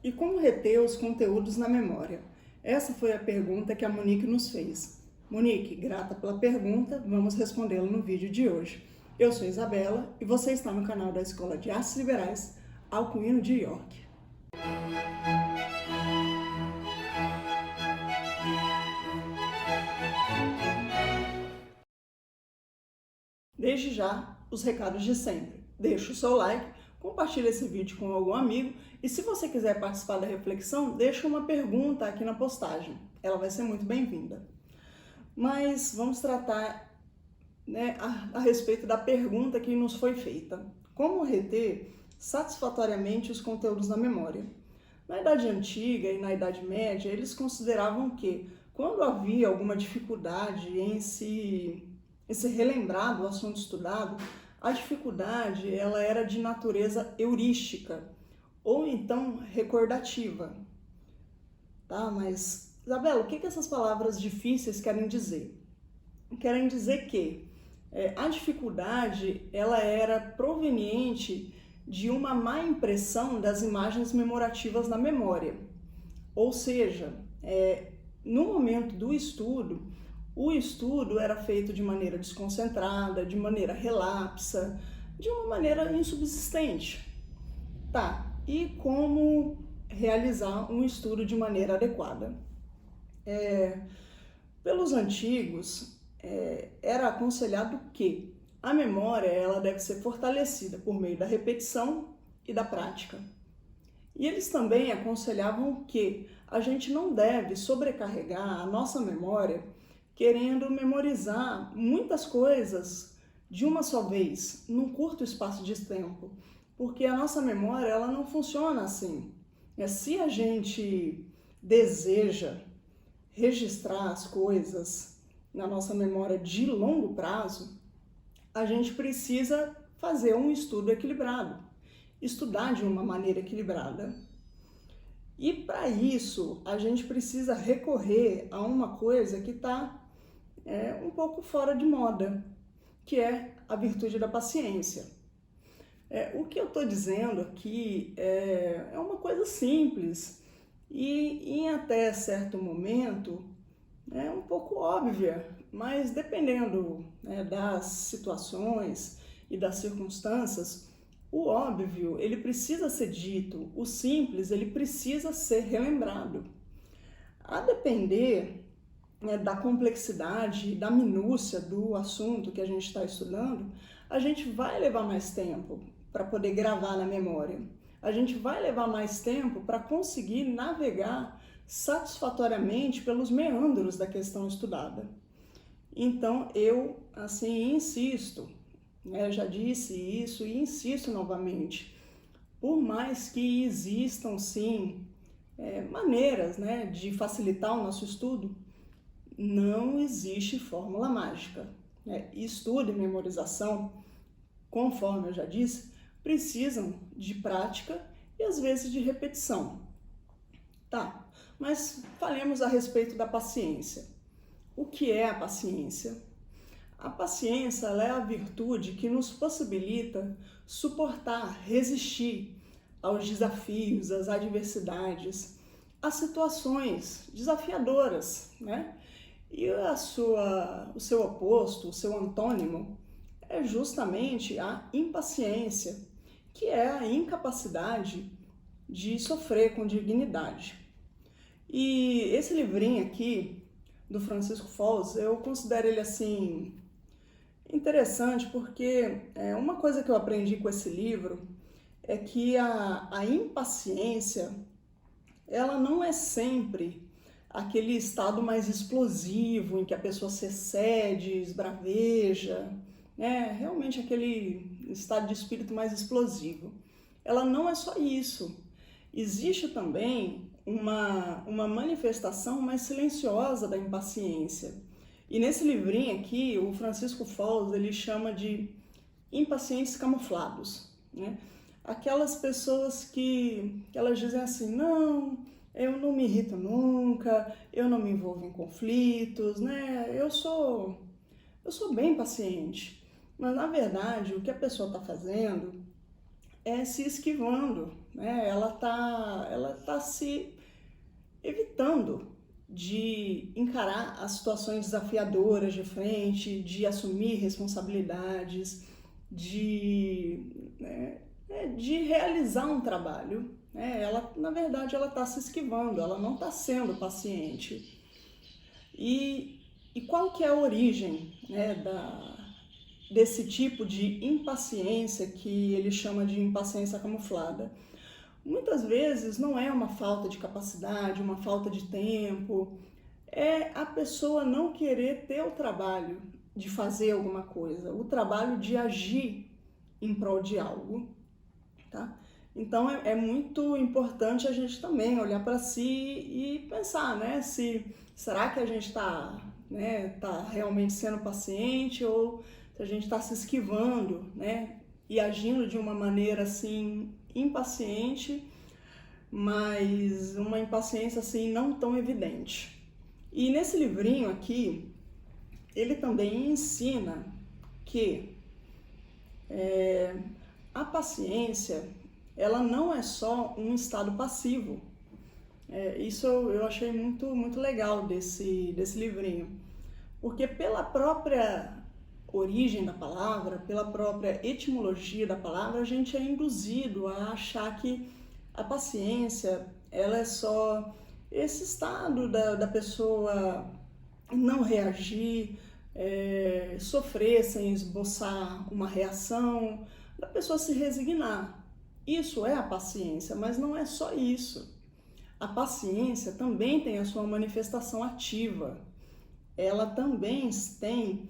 E como reter os conteúdos na memória? Essa foi a pergunta que a Monique nos fez. Monique, grata pela pergunta, vamos respondê-la no vídeo de hoje. Eu sou Isabela e você está no canal da Escola de Artes Liberais Alcuino de York. Desde já, os recados de sempre. Deixa o seu like, compartilhe esse vídeo com algum amigo e se você quiser participar da reflexão, deixa uma pergunta aqui na postagem. Ela vai ser muito bem-vinda. Mas vamos tratar a respeito da pergunta que nos foi feita. Como reter satisfatoriamente os conteúdos na memória? Na Idade Antiga e na Idade Média, eles consideravam que quando havia alguma dificuldade em se relembrar do assunto estudado, a dificuldade ela era de natureza heurística ou então recordativa. Tá? Mas, Isabela, o que essas palavras difíceis querem dizer? Querem dizer que a dificuldade ela era proveniente de uma má impressão das imagens memorativas na memória. Ou seja, no momento do estudo, o estudo era feito de maneira desconcentrada, de maneira relapsa, de uma maneira insubsistente. Tá, e como realizar um estudo de maneira adequada? Pelos antigos, era aconselhado que a memória ela deve ser fortalecida por meio da repetição e da prática. E eles também aconselhavam que a gente não deve sobrecarregar a nossa memória querendo memorizar muitas coisas de uma só vez, num curto espaço de tempo, porque a nossa memória ela não funciona assim. Se a gente deseja registrar as coisas na nossa memória de longo prazo, a gente precisa fazer um estudo equilibrado, estudar de uma maneira equilibrada. E para isso, a gente precisa recorrer a uma coisa que está um pouco fora de moda, que é a virtude da paciência. O que eu estou dizendo aqui é uma coisa simples e em até certo momento é um pouco óbvia, mas dependendo das situações e das circunstâncias, o óbvio ele precisa ser dito, o simples ele precisa ser relembrado. A depender da complexidade, da minúcia do assunto que a gente está estudando, a gente vai levar mais tempo para poder gravar na memória. A gente vai levar mais tempo para conseguir navegar satisfatoriamente pelos meandros da questão estudada. Então, eu, assim, insisto, já disse isso e insisto novamente, por mais que existam, sim, maneiras de facilitar o nosso estudo, não existe fórmula mágica. Estudo e memorização, conforme eu já disse, precisam de prática e às vezes de repetição. Tá, mas falemos a respeito da paciência. O que é a paciência? A paciência ela é a virtude que nos possibilita suportar, resistir aos desafios, às adversidades, às situações desafiadoras, E o seu oposto, o seu antônimo, é justamente a impaciência, que é a incapacidade de sofrer com dignidade. E esse livrinho aqui, do Francisco Falls, eu considero ele assim interessante porque uma coisa que eu aprendi com esse livro é que a impaciência ela não é sempre aquele estado mais explosivo em que a pessoa se excede, esbraveja, realmente aquele estado de espírito mais explosivo. Ela não é só isso. Existe também uma manifestação mais silenciosa da impaciência. E nesse livrinho aqui, o Francisco Falls, ele chama de impacientes camuflados, Aquelas pessoas que elas dizem assim, não, eu não me irrito nunca, eu não me envolvo em conflitos, eu sou bem paciente. Mas, na verdade, o que a pessoa está fazendo é se esquivando, Ela tá se evitando de encarar as situações desafiadoras de frente, de assumir responsabilidades, de realizar um trabalho. Ela, na verdade, ela está se esquivando, ela não está sendo paciente. E qual que é a origem, desse tipo de impaciência que ele chama de impaciência camuflada? Muitas vezes não é uma falta de capacidade, uma falta de tempo, é a pessoa não querer ter o trabalho de fazer alguma coisa, o trabalho de agir em prol de algo, tá? Então é muito importante a gente também olhar para si e pensar, será que a gente está realmente sendo paciente ou se a gente está se esquivando, e agindo de uma maneira assim impaciente, mas uma impaciência assim não tão evidente. E nesse livrinho aqui, ele também ensina que a paciência, ela não é só um estado passivo. Isso eu achei muito legal desse livrinho, porque pela própria origem da palavra, pela própria etimologia da palavra, a gente é induzido a achar que a paciência, ela é só esse estado da pessoa não reagir, sofrer sem esboçar uma reação, da pessoa se resignar. Isso é a paciência, mas não é só isso. A paciência também tem a sua manifestação ativa. Ela também tem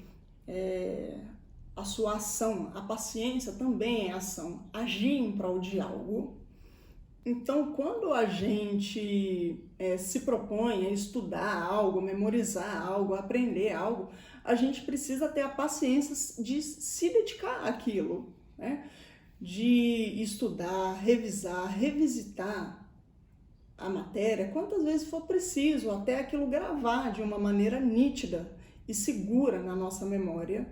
a sua ação. A paciência também é ação, agir em prol de algo. Então, quando a gente se propõe a estudar algo, memorizar algo, aprender algo, a gente precisa ter a paciência de se dedicar àquilo, de estudar, revisar, revisitar a matéria quantas vezes for preciso, até aquilo gravar de uma maneira nítida e segura na nossa memória.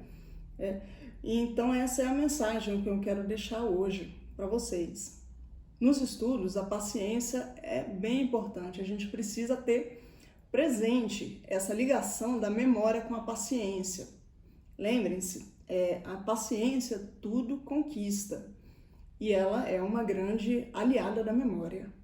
Então essa é a mensagem que eu quero deixar hoje para vocês. Nos estudos, a paciência é bem importante, a gente precisa ter presente essa ligação da memória com a paciência. Lembrem-se, a paciência tudo conquista e ela é uma grande aliada da memória.